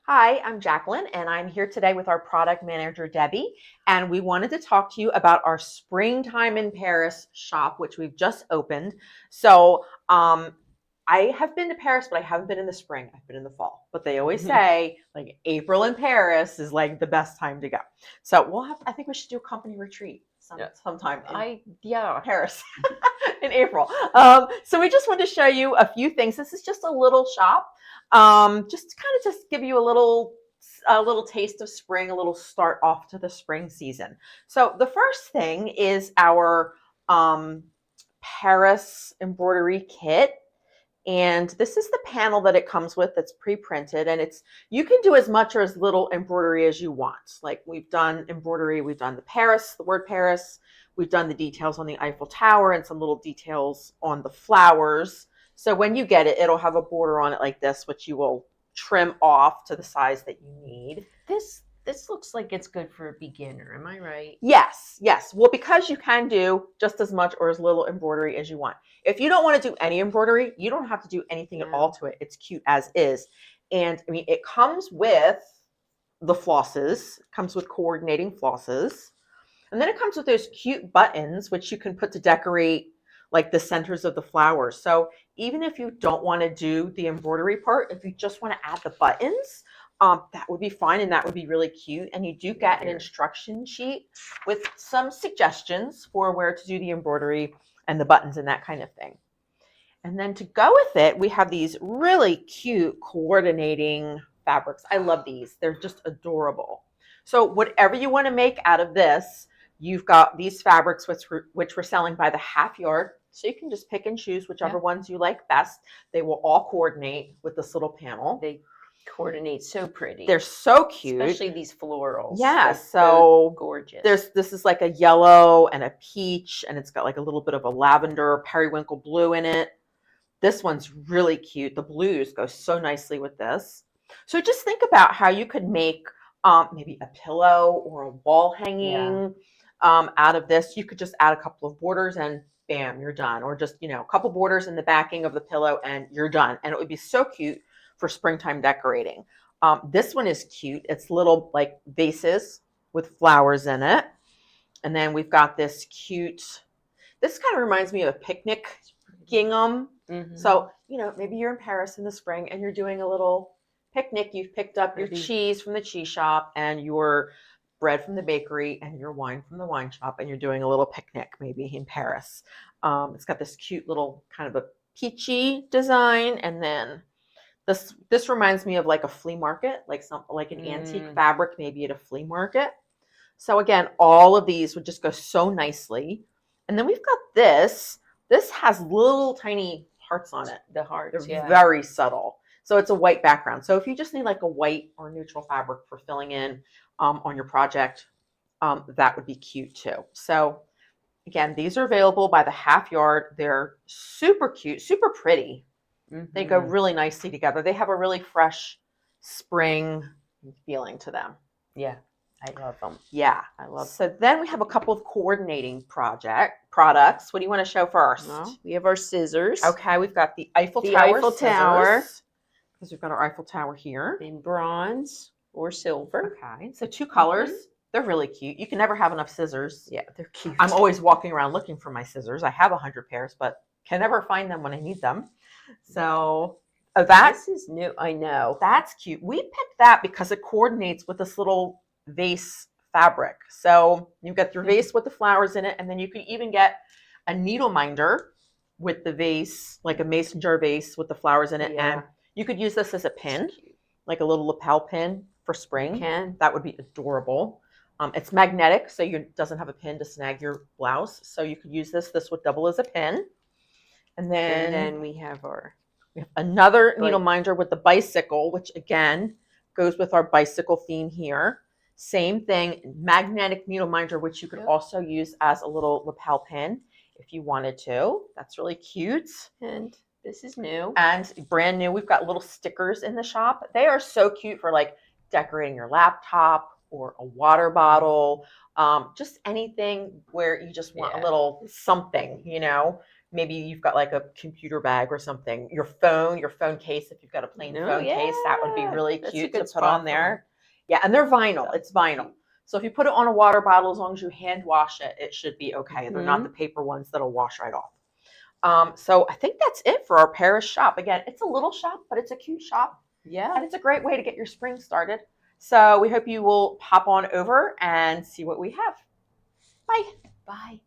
Hi, I'm Jacqueline, and I'm here today with our product manager, Debbie. And we wanted to talk to you about our Springtime in Paris shop, which we've just opened. So, I have been to Paris, but I haven't been in the spring. I've been in the fall. But they always say, like, April in Paris is like the best time to go. So, I think we should do a company retreat sometime in Paris in April. So, we just wanted to show you a few things. This is just a little shop. Just to kind of just give you a little taste of spring, a little start off to the spring season. So the first thing is our Paris embroidery kit. And this is the panel that it comes with that's pre-printed, and you can do as much or as little embroidery as you want. Like we've done embroidery, we've done the word Paris, we've done the details on the Eiffel Tower and some little details on the flowers. So when you get it, it'll have a border on it like this, which you will trim off to the size that you need. This looks like it's good for a beginner. Am I right? Yes, yes. Well, because you can do just as much or as little embroidery as you want. If you don't want to do any embroidery, you don't have to do anything at all to it. It's cute as is. And I mean, it comes with the flosses, it comes with coordinating flosses. And then it comes with those cute buttons, which you can put to decorate like the centers of the flowers. So even if you don't want to do the embroidery part, if you just want to add the buttons, that would be fine, and that would be really cute. And you do get an instruction sheet with some suggestions for where to do the embroidery and the buttons and that kind of thing. And then to go with it, we have these really cute coordinating fabrics. I love these. They're just adorable. So whatever you want to make out of this, you've got these fabrics which we're selling by the half yard. So you can just pick and choose whichever ones you like best. They will all coordinate with this little panel. They coordinate so pretty. They're so cute. Especially these florals. Yeah, so gorgeous. This is like a yellow and a peach, and it's got like a little bit of a lavender periwinkle blue in it. This one's really cute. The blues go so nicely with this. So just think about how you could make maybe a pillow or a wall hanging out of this. You could just add a couple of borders and bam, you're done. Or just, a couple borders in the backing of the pillow and you're done. And it would be so cute for springtime decorating. This one is cute. It's little like vases with flowers in it. And then we've got this kind of reminds me of a picnic gingham. Mm-hmm. So, maybe you're in Paris in the spring and you're doing a little picnic. You've picked up your cheese from the cheese shop and your bread from the bakery and your wine from the wine shop, and you're doing a little picnic maybe in Paris. It's got this cute little kind of a peachy design, and then this reminds me of like a flea market, like an antique fabric maybe at a flea market. So again, all of these would just go so nicely. And then we've got this. This has little tiny hearts on it. The hearts, they're very subtle. So it's a white background. So if you just need like a white or neutral fabric for filling in on your project, that would be cute too. So again, these are available by the half yard. They're super cute, super pretty. Mm-hmm. They go really nicely together. They have a really fresh spring feeling to them. Yeah, I love them. Yeah, I love them. So then we have a couple of coordinating products. What do you want to show first? Well, we have our scissors. Okay, we've got the Eiffel Tower. Because we've got our Eiffel Tower here. In bronze or silver. Okay, so two colors. Mm-hmm. They're really cute. You can never have enough scissors. Yeah, they're cute. I'm always walking around looking for my scissors. I have 100 pairs, but can never find them when I need them. So this is new. I know. That's cute. We picked that because it coordinates with this little vase fabric. So you get your vase with the flowers in it, and then you can even get a needle minder with the vase, like a mason jar vase with the flowers in it. Yeah. And you could use this as a pin, like a little lapel pin for spring. That would be adorable. It's magnetic, so it doesn't have a pin to snag your blouse. So you could use this. This would double as a pin. And then we have another needle minder with the bicycle, which again goes with our bicycle theme here. Same thing, magnetic needle minder, which you could also use as a little lapel pin if you wanted to. That's really cute. And this is new. And brand new. We've got little stickers in the shop. They are so cute for like decorating your laptop or a water bottle, just anything where you just want a little something, maybe you've got like a computer bag or something, your phone case, if you've got a plain Oh, phone case, that would be yeah. really That's a cute good to put spot on for there. Yeah, and they're vinyl. So It's vinyl. So if you put it on a water bottle, as long as you hand wash it, it should be okay. They're not the paper ones that'll wash right off. So I think that's it for our Paris shop. Again, it's a little shop, but it's a cute shop. Yeah. And it's a great way to get your spring started. So we hope you will pop on over and see what we have. Bye. Bye.